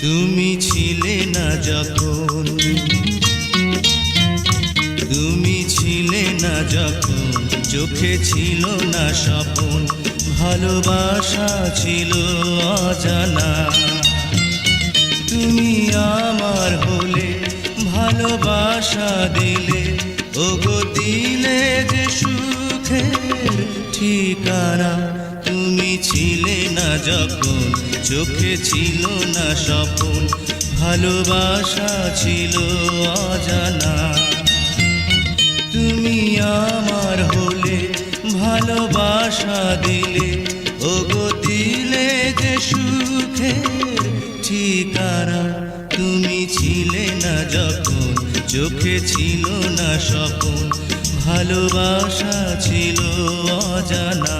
তুমি ছিলে না যখন, তুমি ছিলে না যখন, চোখে ছিল না স্বপন, ভালোবাসা ছিল অজানা। তুমি আমার হলে, ভালোবাসা দিলে, ওগো দিলে যে সুখের ঠিকানা। তুমি ছিলে না যখন, চোখে ছিল না স্বপন, ভালোবাসা ছিল অজানা। তুমি আমার হলে, ভালোবাসা দিলে, ওগো দিলে যে সুখের ঠিকানা। তুমি ছিলে না যখন, চোখে ছিল না স্বপন, ভালোবাসা ছিল অজানা।